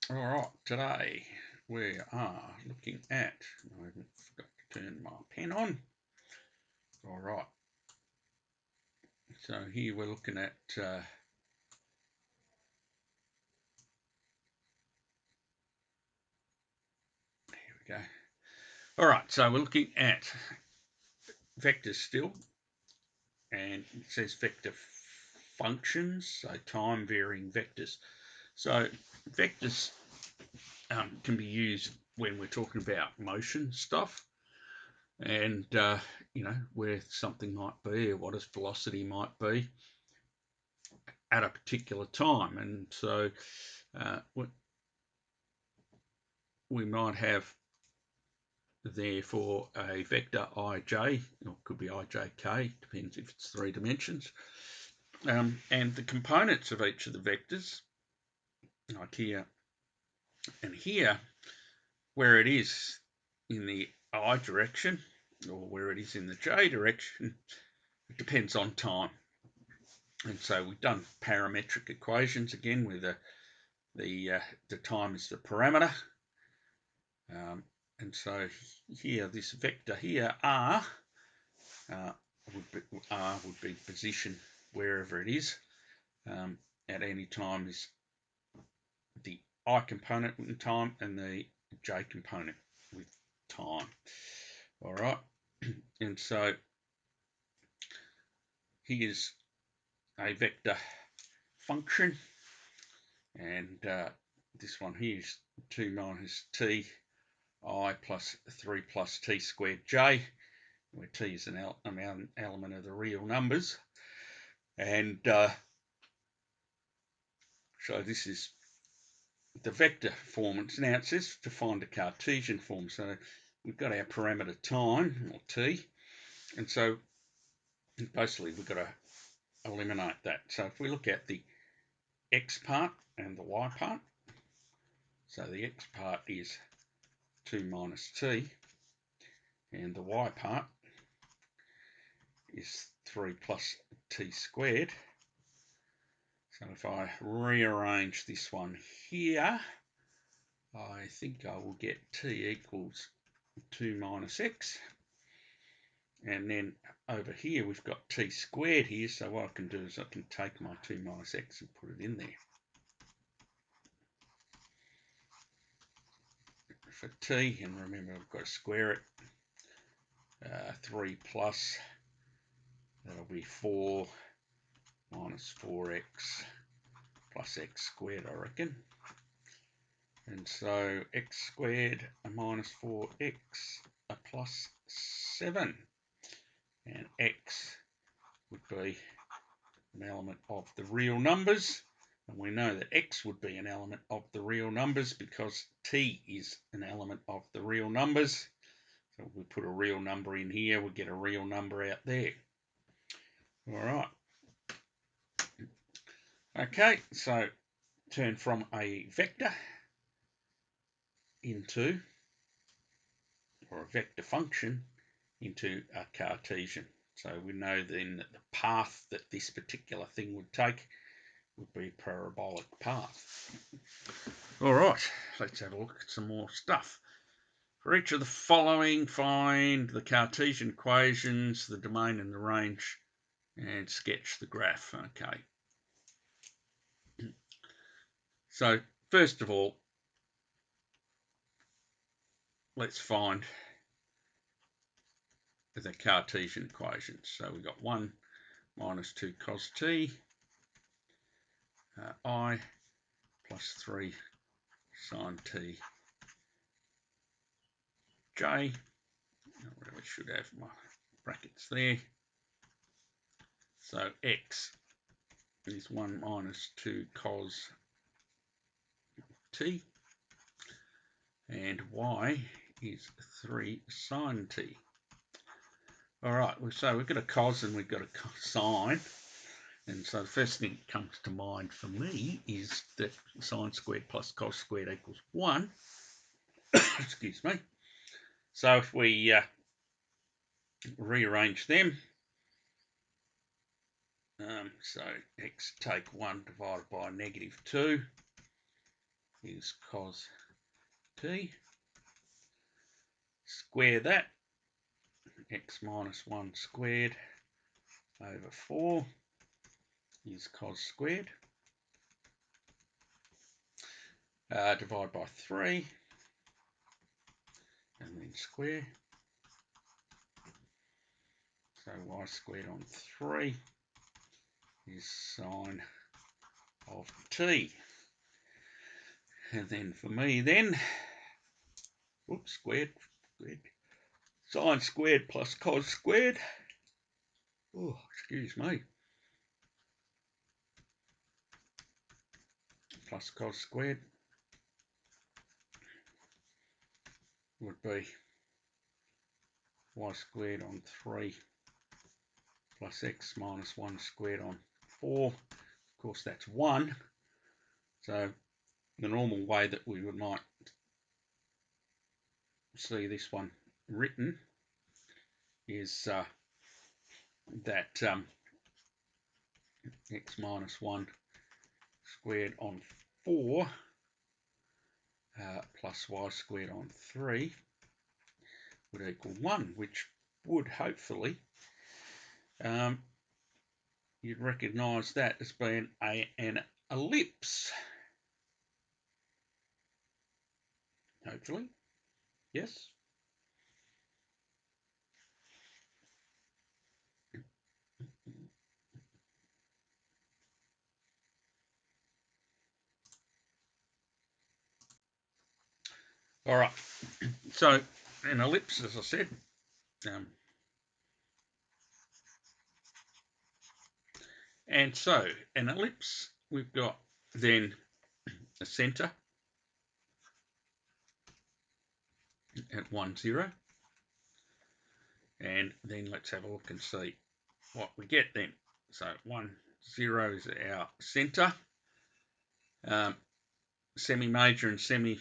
All right, today we are looking at, I forgot to turn my pen on. All right, so here we're looking at here we go. All right, so we're looking at vectors still, and it says vector functions, so time varying vectors. So vectors can be used when we're talking about motion stuff, and where something might be, or what its velocity might be at a particular time. And so we might have therefore a vector ij, or it could be ijk, depends if it's 3 dimensions, and the components of each of the vectors, like here and here, where it is in the I direction or where it is in the j direction, it depends on time. And so we've done parametric equations again, where the time is the parameter. And so here, this vector here, r would be position wherever it is at any time, is the I component in time and the j component with time. All right, and so here's a vector function, and this one here is 2 minus t I plus 3 plus t squared j, where t is an element of the real numbers. And so this is the vector form. Now it says to find the Cartesian form. So we've got our parameter time, or t, and so basically we've got to eliminate that. So if we look at the x part and the y part, so the x part is 2 minus t, and the y part is 3 plus t squared. So if I rearrange this one here, I think I will get t equals 2 minus x. And then over here we've got t squared here, so what I can do is I can take my 2 minus x and put it in there. For t, and remember I've got to square it, 3 plus, that'll be 4 minus 4x plus x squared, I reckon. And so x squared minus 4x plus 7. And x would be an element of the real numbers. And we know that x would be an element of the real numbers because t is an element of the real numbers. So we put a real number in here, we get a real number out there. All right. Okay, so turn from a vector into, or a vector function, into a Cartesian. So we know then that the path that this particular thing would take would be a parabolic path. All right, let's have a look at some more stuff. For each of the following, find the Cartesian equations, the domain and the range, and sketch the graph. Okay. So first of all, let's find the Cartesian equations. So we've got 1 minus 2 cos t, I plus 3 sine t j. I really should have my brackets there. So x is 1 minus 2 cos t, and y is 3 sine t. All right, so we've got a cos and we've got a sine. And so the first thing that comes to mind for me is that sine squared plus cos squared equals 1. Excuse me. So if we rearrange them, so x take 1 divided by negative 2, is cos t. Square that, x minus 1 squared over 4 is cos squared. Divide by 3 and then square. So y squared on 3 is sine of t. And then for me then, whoops, squared, sine squared plus cos squared. Oh, excuse me. Plus cos squared would be y squared on 3 plus x minus 1 squared on 4. Of course, that's 1. So the normal way that we might see this one written is that x minus 1 squared on 4 plus y squared on 3 would equal 1, which would hopefully you'd recognise that as being an ellipse. Hopefully, yes. All right, so an ellipse, as I said, and so an ellipse, we've got then a centre at 1, 0, and then let's have a look and see what we get then. So 1, 0 is our centre. Semi-major and semi-major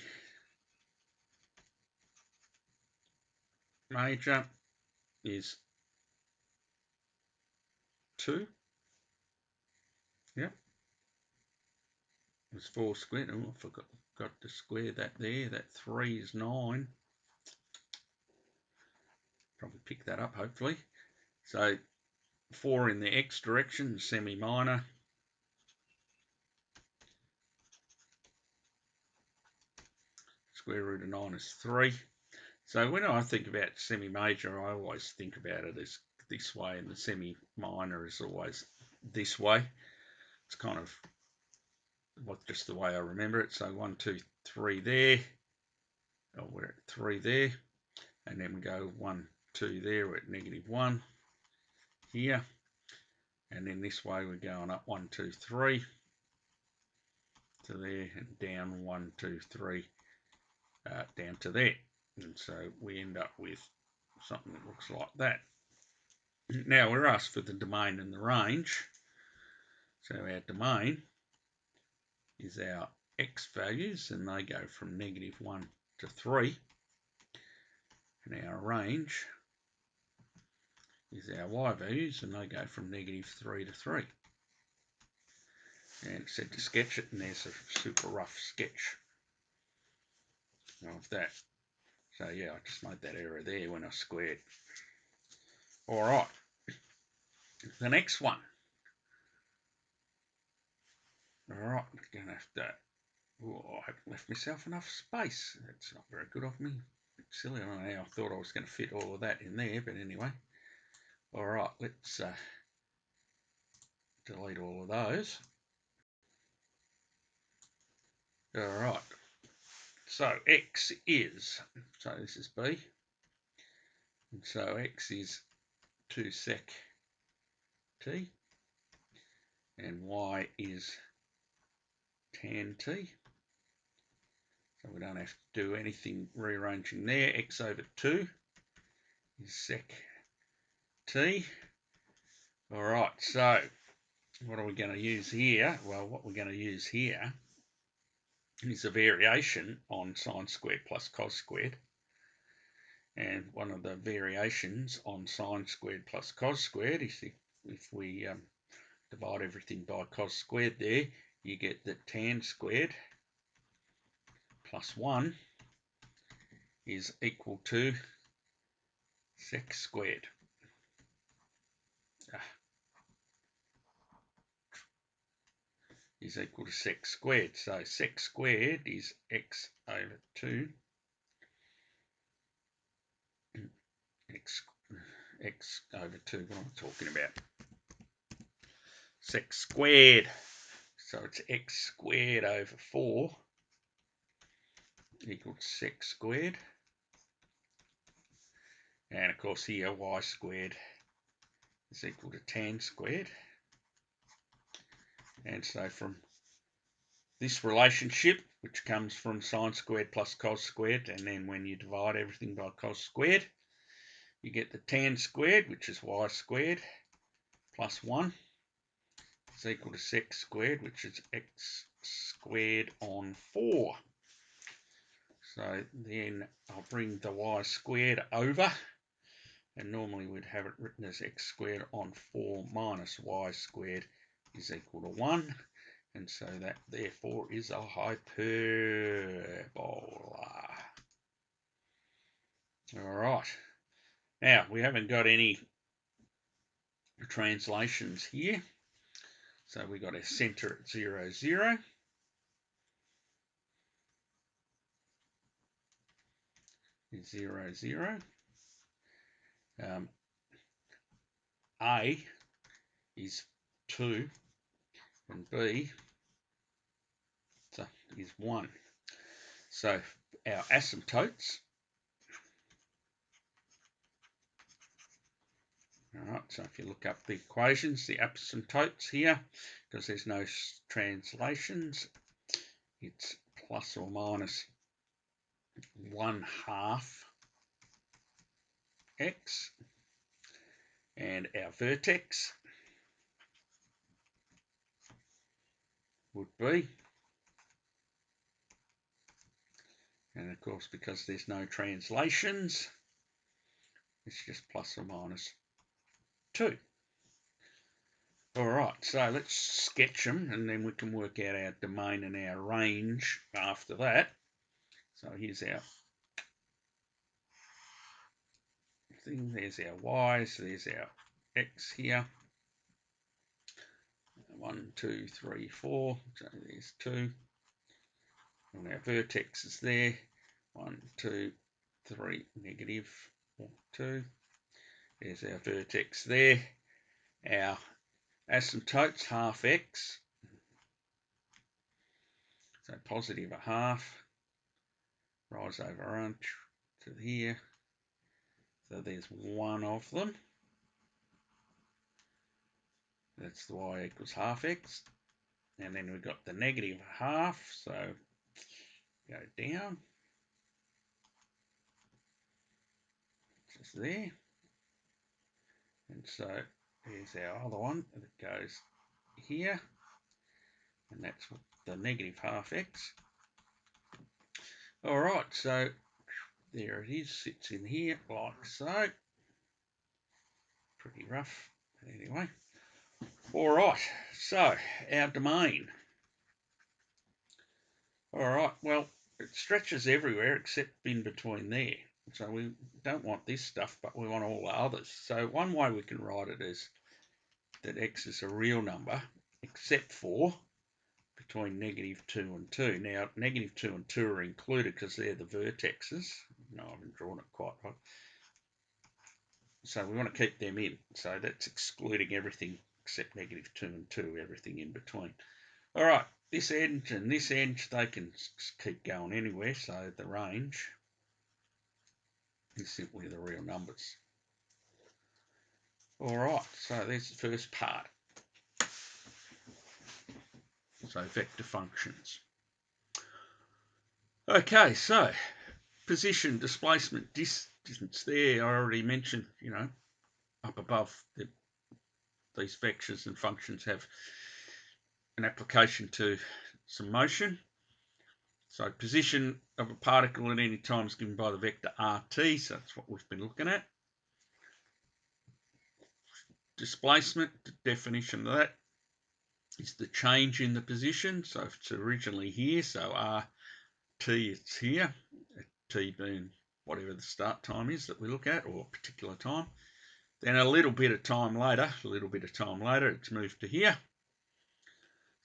is 2. Yep. It's 4 squared. Oh, I forgot to square that there. That 3 is 9. Probably pick that up, hopefully. So 4 in the x direction, semi-minor. Square root of 9 is 3. So when I think about semi-major, I always think about it as this way, and the semi-minor is always this way. It's kind of just the way I remember it. So 1, 2, 3 there. Oh, we're at 3 there. And then we go 1, 2 there. We're at -1 here. And then this way we're going up 1, 2, 3 to there, and down 1, 2, 3 down to there. And so we end up with something that looks like that. Now we're asked for the domain and the range. So our domain is our x values, and they go from -1 to 3. And our range is our y values, and they go from -3 to 3. And it said to sketch it, and there's a super rough sketch of that. So yeah, I just made that error there when I squared. All right, the next one. All right, I'm going to have to. Oh, I haven't left myself enough space. That's not very good of me. It's silly. I don't know how I thought I was going to fit all of that in there, but anyway. All right, let's delete all of those. All right. So x is, so this is b, and so x is 2 sec t, and y is tan t. So we don't have to do anything rearranging there. X over 2 is sec t. All right, so what are we going to use here? Well, what we're going to use here is a variation on sine squared plus cos squared. And one of the variations on sine squared plus cos squared is if we divide everything by cos squared there, you get that tan squared plus 1 is equal to sec squared. Is equal to sec squared. So sec squared is x over 2 x over 2. What am I talking about? Sec squared. So it's x squared over 4 equals sec squared. And of course here y squared is equal to tan squared. And so from this relationship, which comes from sine squared plus cos squared, and then when you divide everything by cos squared, you get the tan squared, which is y squared, plus 1 is equal to sec squared, which is x squared on 4. So then I'll bring the y squared over, and normally we'd have it written as x squared on 4 minus y squared is equal to 1. And so that therefore is a hyperbola. All right. Now, we haven't got any translations here. So we got a center at 0, 0. Is 0, 0. A is 2 and B is 1. So our asymptotes, all right, so if you look up the equations, the asymptotes here, because there's no translations, it's plus or minus 1/2 x, and our vertex would be, and of course because there's no translations, it's just plus or minus 2. All right, so let's sketch them, and then we can work out our domain and our range after that. So here's our thing, there's our y, so there's our x here. 1, 2, 3, 4, so there's 2. And our vertex is there. 1, 2, 3, negative 4, 2. There's our vertex there. Our asymptotes, half x. So positive 1/2. Rise over on to here. So there's one of them. That's the y equals half x. And then we've got the negative 1/2. So go down. Just there. And so here's our other one that goes here. And that's the negative half x. All right, so there it is, sits in here like so. Pretty rough, but anyway. All right, so our domain. All right, well, it stretches everywhere except in between there. So we don't want this stuff, but we want all the others. So one way we can write it is that x is a real number, except for between -2 and 2. Now, -2 and 2 are included because they're the vertexes. No, I haven't drawn it quite right. So we want to keep them in. So that's excluding everything except -2 and 2, everything in between. All right, this edge and this edge, they can keep going anywhere. So the range is simply the real numbers. All right, so there's the first part. So vector functions. Okay, so position, displacement, distance there. I already mentioned, up above these vectors and functions have an application to some motion. So position of a particle at any time is given by the vector RT, so that's what we've been looking at. Displacement, the definition of that is the change in the position. So if it's originally here, so R t it's here, t being whatever the start time is that we look at, or a particular time. Then a little bit of time later, it's moved to here.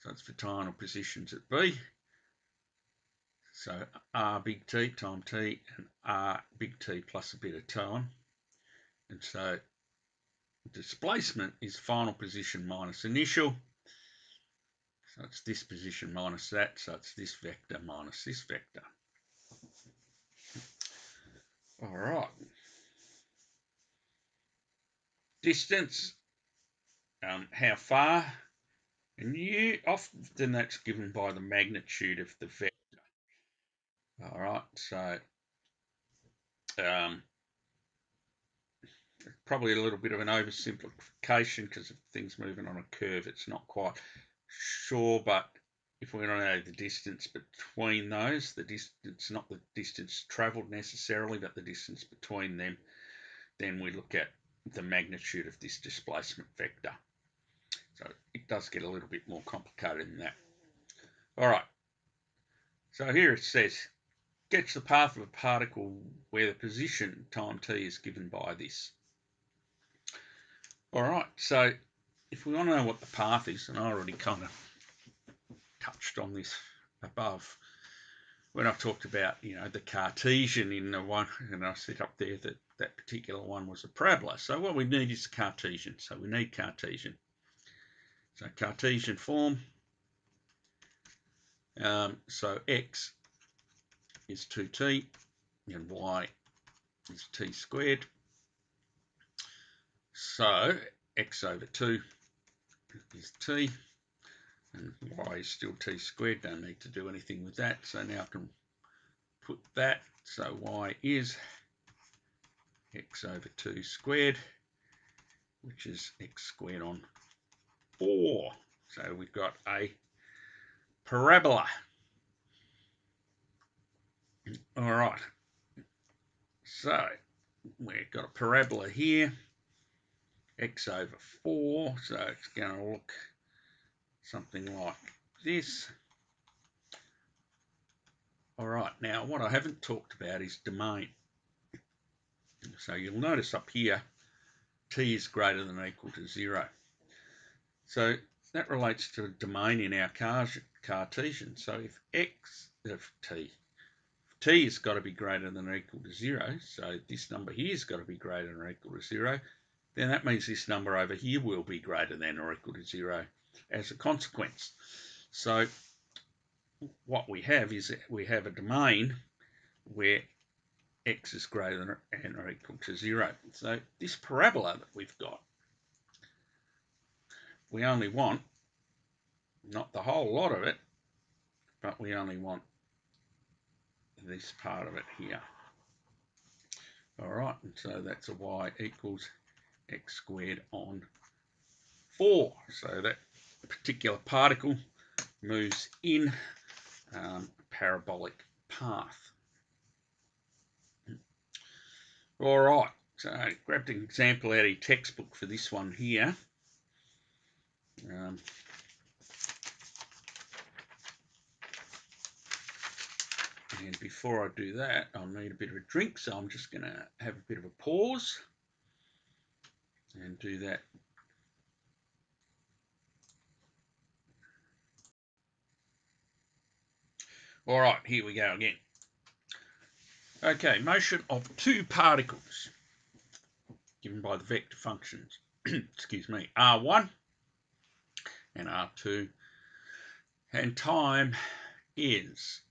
So it's for final positions at B. So R big T time T and R big T plus a bit of time. And so displacement is final position minus initial. So it's this position minus that. So it's this vector minus this vector. All right. Distance, how far? And often that's given by the magnitude of the vector. All right, so probably a little bit of an oversimplification because of things moving on a curve. It's not quite sure, but if we want to know the distance between those, the distance, not the distance travelled necessarily, but the distance between them, then we look at the magnitude of this displacement vector. So it does get a little bit more complicated than that. All right, so here it says, sketch the path of a particle where the position time t is given by this. All right, so if we want to know what the path is, and I already kind of touched on this above when I talked about, the Cartesian in the one, and I set up there that that particular one was a parabola. So what we need is Cartesian. So we need Cartesian. So Cartesian form. So x is 2t and y is t squared. So x over 2 is t and y is still t squared. Don't need to do anything with that. So now I can put that. So y is x over 2 squared, which is x squared on 4. So we've got a parabola. All right. So we've got a parabola here, x over 4. So it's going to look something like this. All right. Now, what I haven't talked about is domain. So you'll notice up here, t is greater than or equal to 0. So that relates to a domain in our Cartesian. So if t has got to be greater than or equal to 0, so this number here has got to be greater than or equal to 0, then that means this number over here will be greater than or equal to 0 as a consequence. So what we have is we have a domain where x is greater than or equal to 0. So this parabola that we've got, we only want, not the whole lot of it, but we only want this part of it here. All right, and so that's a y equals x squared on 4. So that particular particle moves in a parabolic path. All right, so I grabbed an example out of your textbook for this one here. And before I do that, I'll need a bit of a drink, so I'm just going to have a bit of a pause and do that. All right, here we go again. Okay, motion of two particles given by the vector functions, excuse me, r1 and r2, and time is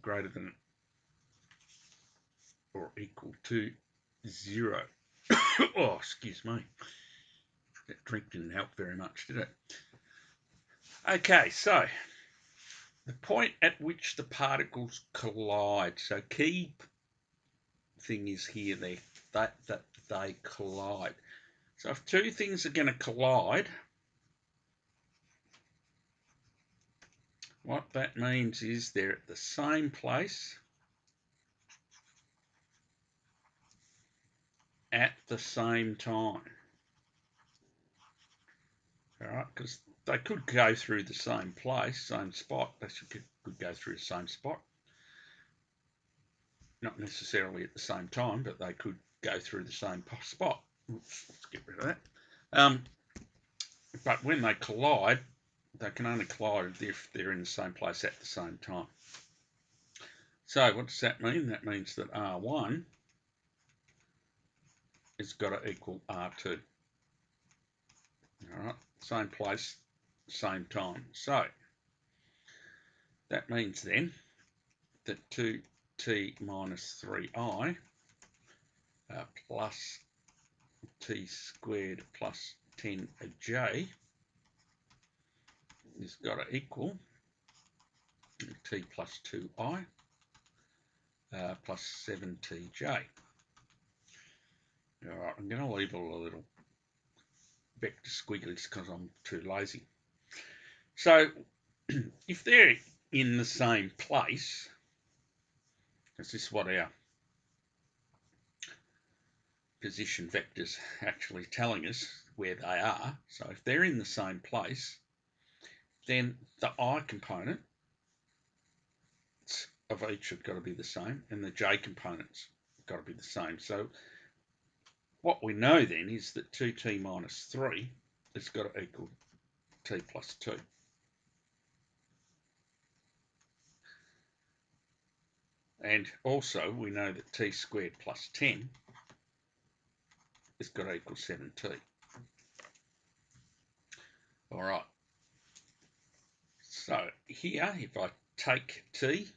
greater than or equal to 0. Oh, excuse me. That drink didn't help very much, did it? Okay, so the point at which the particles collide. So key thing is here that they collide. So if two things are going to collide, what that means is they're at the same place at the same time. All right, because they could go through the same place, same spot. They could go through the same spot. Not necessarily at the same time, but they could go through the same spot. Oops, let's get rid of that. But when they collide, they can only collide if they're in the same place at the same time. So what does that mean? That means that R1 has got to equal R2. All right, same place, same time. So that means then that 2t minus 3i plus t squared plus 10j is got to equal t plus 2i plus 7tj. All right, I'm going to leave all a little vector squigglies because I'm too lazy. So if they're in the same place, because this is what our position vectors actually telling us where they are. So if they're in the same place, then the I component of each have got to be the same, and the j components have got to be the same. So what we know then is that 2t minus 3 has got to equal t plus 2. And also we know that t squared plus 10 has got to equal 7t. All right. So here, if I take t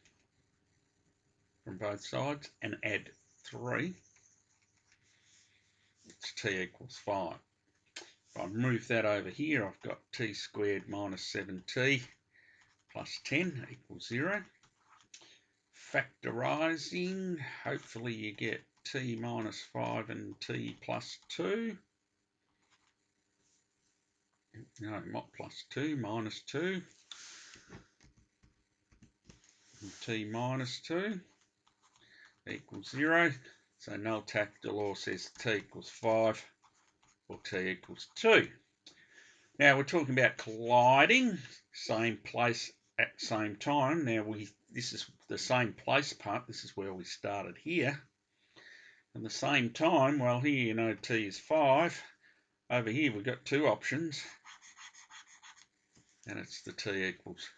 from both sides and add 3, it's t equals 5. If I move that over here, I've got t squared minus 7t plus 10 equals 0. Factorising, hopefully you get t minus 5 and t plus 2. No, not plus 2, minus 2. And t minus 2 equals 0. So null tactile law says t equals 5 or t equals 2. Now we're talking about colliding, same place at same time. Now this is the same place part. This is where we started here. And the same time, well here you know t is 5. Over here we've got two options. And it's the t equals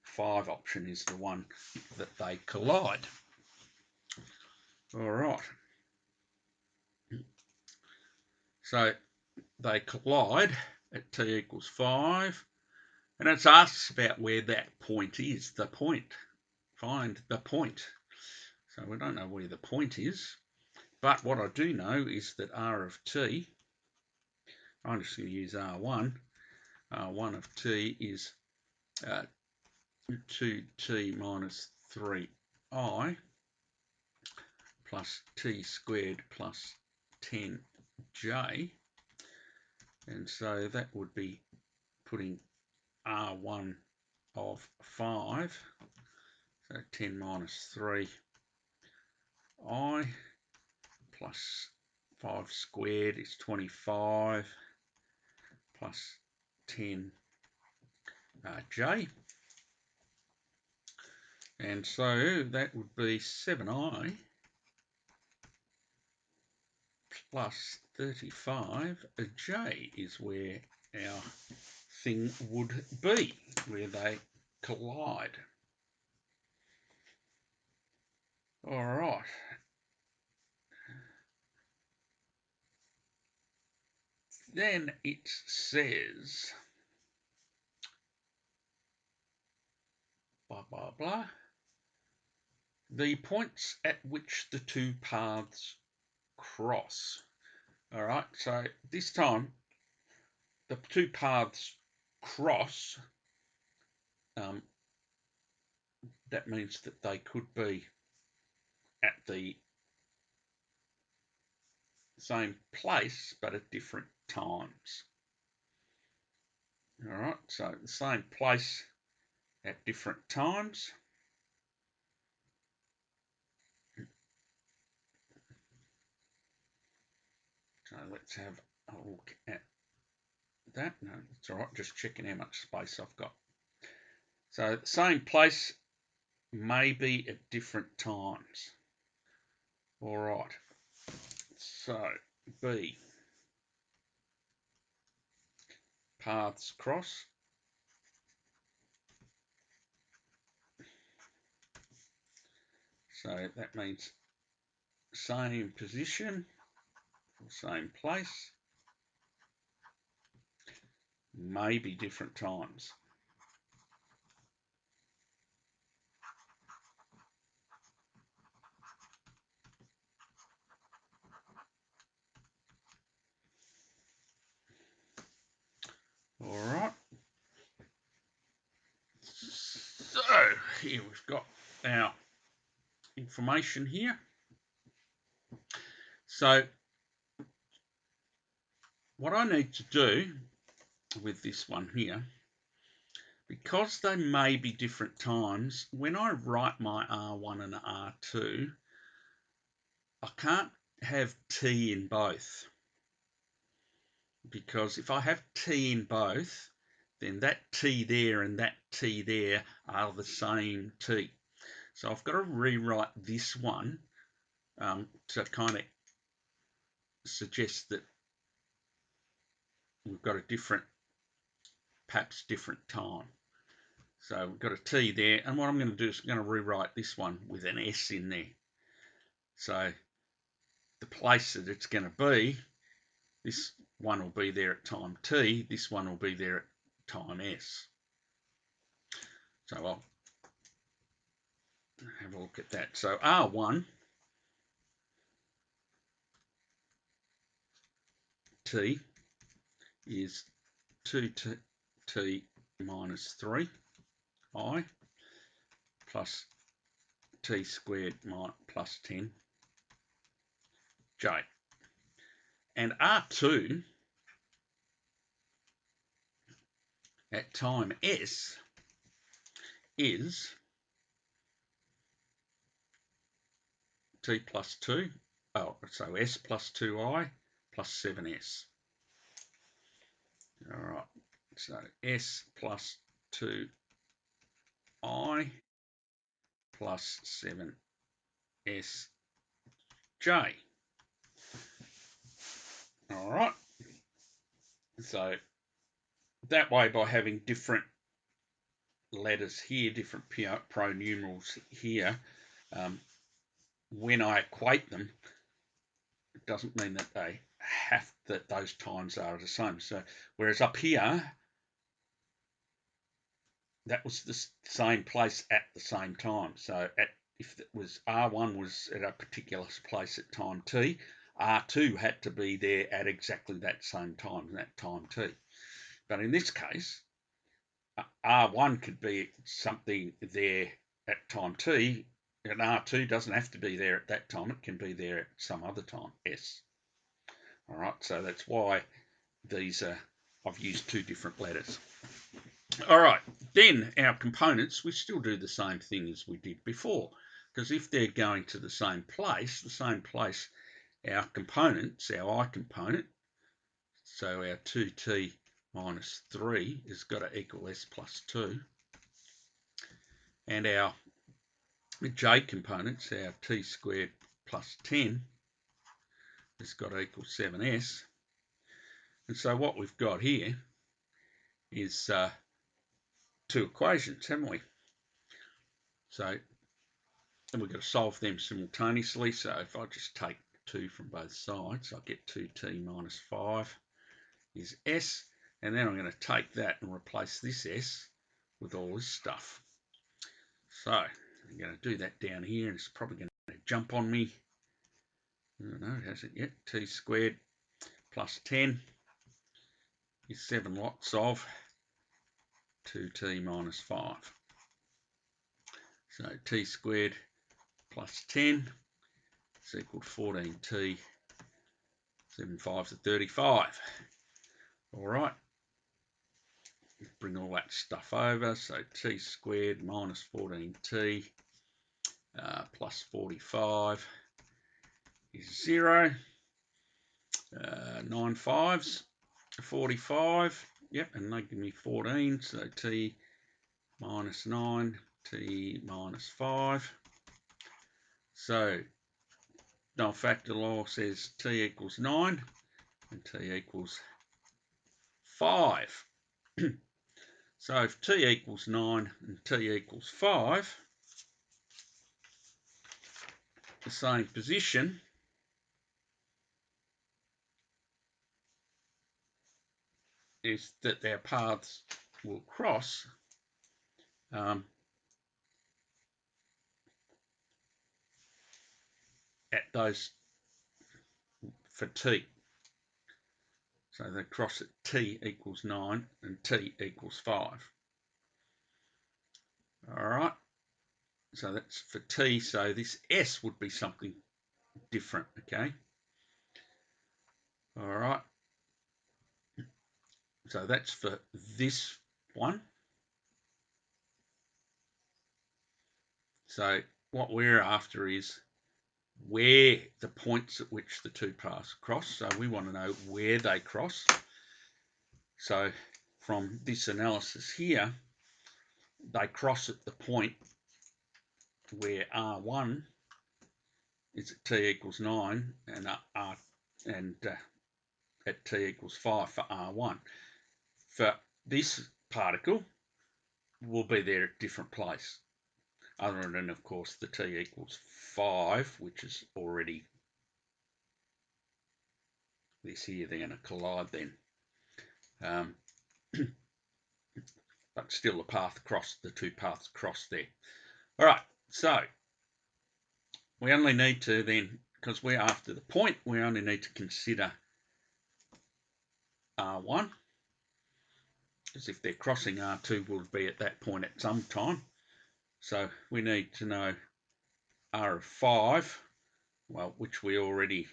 5 option is the one that they collide. All right. So they collide at t equals 5. And it's asked about where that point is, the point. Find the point. So we don't know where the point is. But what I do know is that r of t, I'm just going to use r1. R1 of t is 2t minus 3i plus t squared plus 10j. And so that would be putting r1 of 5, so 10 minus 3i plus 5 squared is 25 plus 10j. And so that would be 7i plus 35j is where our thing would be, where they collide. All right. Then it says, blah, blah, blah, the points at which the two paths cross. All right, so this time the two paths cross. That means that they could be at the same place but at different times. All right, so the same place at different times. So let's have a look at that? No, it's all right. Just checking how much space I've got. So the same place, maybe at different times. All right. So B, paths cross. So that means same position, same place, maybe different times. All right. So here we've got our information here. So what I need to do with this one here, because they may be different times, when I write my R1 and R2, I can't have T in both. Because if I have T in both, then that T there and that T there are the same T. So I've got to rewrite this one to kind of suggest that we've got a different, perhaps different time. So we've got a T there, and what I'm going to do is I'm going to rewrite this one with an S in there. So the place that it's going to be, this one will be there at time T, this one will be there at time S. So I'll have a look at that. So R1 T is 2t minus 3I plus t squared plus 10j. And R2 at time S is t plus 2, so S plus 2I plus 7S. All right, so S plus 2I plus 7SJ. All right, so that way, by having different letters here, different pronumerals here, when I equate them, it doesn't mean that that those times are the same. So whereas up here, that was the same place at the same time. So if it was R1 was at a particular place at time T, R2 had to be there at exactly that same time, that time T. But in this case, R1 could be something there at time T, and R2 doesn't have to be there at that time. It can be there at some other time, S. All right, so that's why these are, I've used two different letters. All right, then our components, we still do the same thing as we did before, because if they're going to the same place, our components, our I component, so our 2t minus 3 has got to equal S plus 2. And our j components, our t squared plus 10, has got to equal 7s. And so what we've got here is two equations, haven't we? So we've got to solve them simultaneously. So if I just take 2 from both sides, I get 2t minus 5 is s. And then I'm going to take that and replace this s with all this stuff. So I'm going to do that down here, and it's probably going to jump on me. No, it hasn't yet. T squared plus 10 is 7 lots of 2t minus 5. So t squared plus 10 is equal to 14t, 7 5s are 35. All right, bring all that stuff over. So t squared minus 14t plus 45 is 0. 9 5s 45. Yep, and they give me 14. So t minus 9, t minus 5. So null factor law says t equals 9 and t equals 5. So if t equals 9 and t equals 5, the same position is that their paths will cross at those for t. So they cross at t equals 9 and t equals 5. All right. So that's for t. So this s would be something different. Okay. All right. So that's for this one. So what we're after is where the points at which the two paths cross. So we want to know where they cross. So from this analysis here, they cross at the point where R1 is at t equals 9 and at t equals 5 for R1. For this particle, will be there at different place, other than, of course, the t equals 5, which is already this here. They're going to collide then. But still the two paths cross there. All right, so we only need to then, because we're after the point, we only need to consider R1, because if they're crossing R2, will be at that point at some time. So we need to know R of 5, well, which we already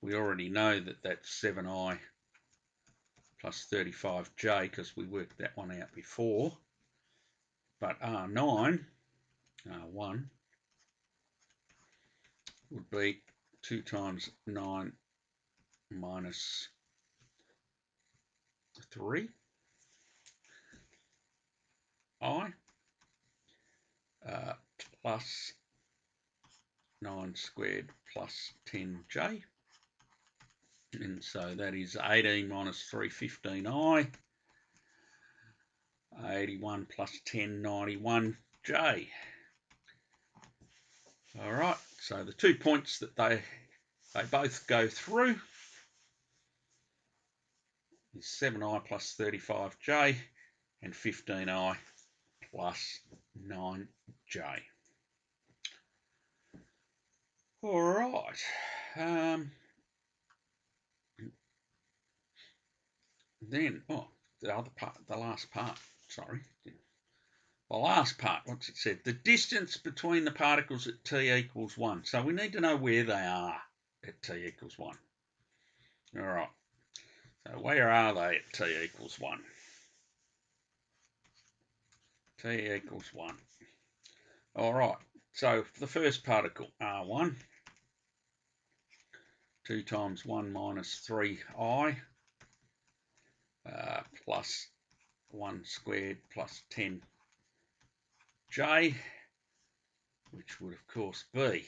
know that that's 7i plus 35j, because we worked that one out before. But R1 would be 2 times 9 minus 3i plus 9 squared plus 10j. And so that is 18 minus 3, 15i. 81 plus 10, 91j. All right, so the 2 points that they both go through is 7i plus 35j and 15i plus 9j. All right. Then, the last part, what's it said? The distance between the particles at t equals 1. So we need to know where they are at t equals 1. All right. So where are they at t equals 1? T equals 1. All right. So for the first particle, R1, 2 times 1 minus 3i plus 1 squared plus 10j, which would, of course, be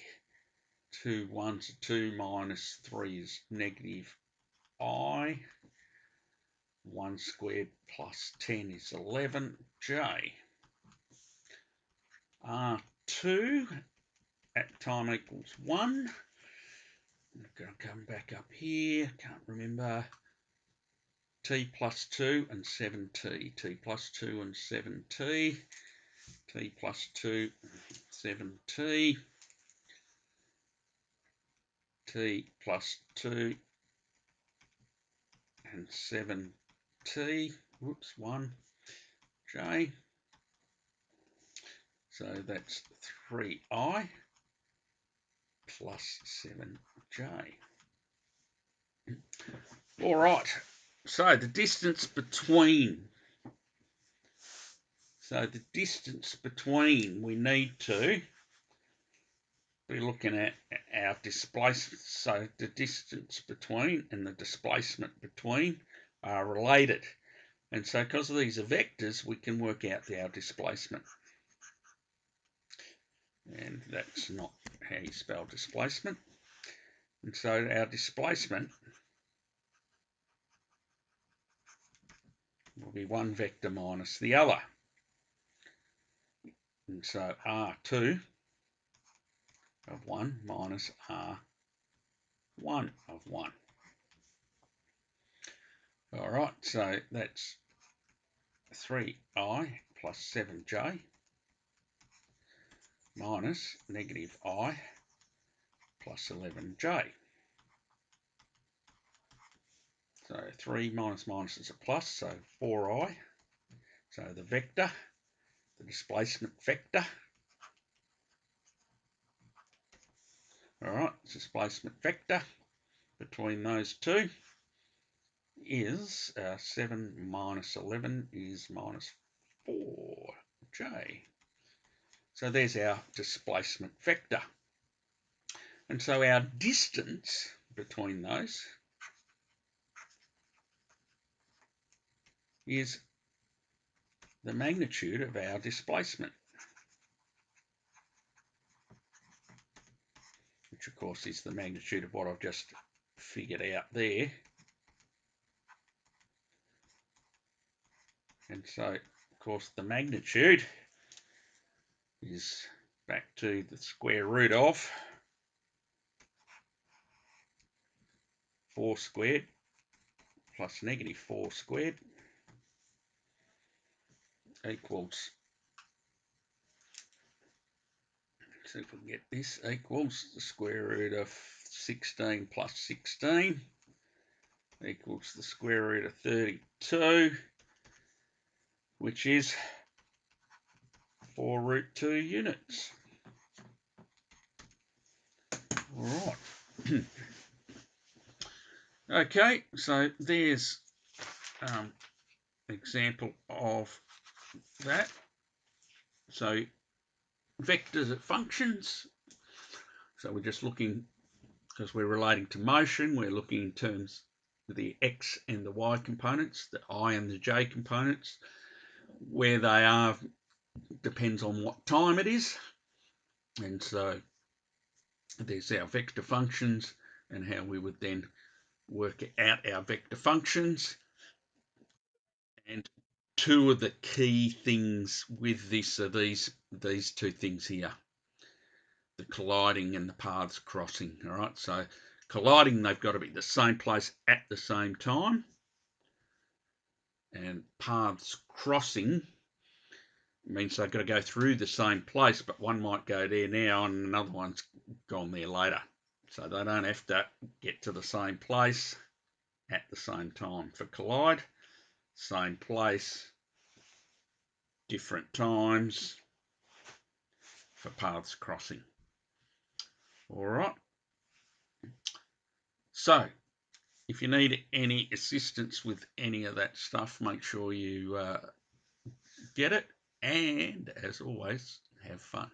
2 1's 2 minus 3 is negative I. 1 squared plus 10 is 11j. R2 at time equals 1. I'm going to come back up here. Can't remember. T plus 2 and 7t. T plus 2 and 7t. T plus 2 and 7t. T plus 2 and 7t. Whoops, 1j. So that's 3i plus 7j. All right. So the distance between. We need to be looking at our displacement. So the distance between and the displacement between are related. And so because these are vectors, we can work out our displacement. And that's not how you spell displacement. And so our displacement will be one vector minus the other. And so R2 of 1 minus R1 of 1. All right, so that's 3i plus 7j minus negative I plus 11j. So 3 minus minus is a plus, so 4i. So the vector, the displacement vector, all right, displacement vector between those two is 7 minus 11 is minus 4j. So there's our displacement vector. And so our distance between those is the magnitude of our displacement, which of course is the magnitude of what I've just figured out there. And so, of course, the magnitude is back to the square root of 4 squared plus negative 4 squared equals, let's see if we can get this, equals the square root of 16 plus 16 equals the square root of 32, which is 4 root 2 units. All right. Okay, so there's an example of that. So vectors at functions. So we're just looking, because we're relating to motion, we're looking in terms of the x and the y components, the I and the j components. Where they are depends on what time it is. And so there's our vector functions and how we would then work out our vector functions. And two of the key things with this are these two things here, the colliding and the paths crossing. All right, so colliding, they've got to be the same place at the same time, and paths crossing means they've got to go through the same place, but one might go there now and another one's gone there later. So they don't have to get to the same place at the same time. For collide, same place, different times. For paths crossing. All right. So if you need any assistance with any of that stuff, make sure you get it. And as always, have fun.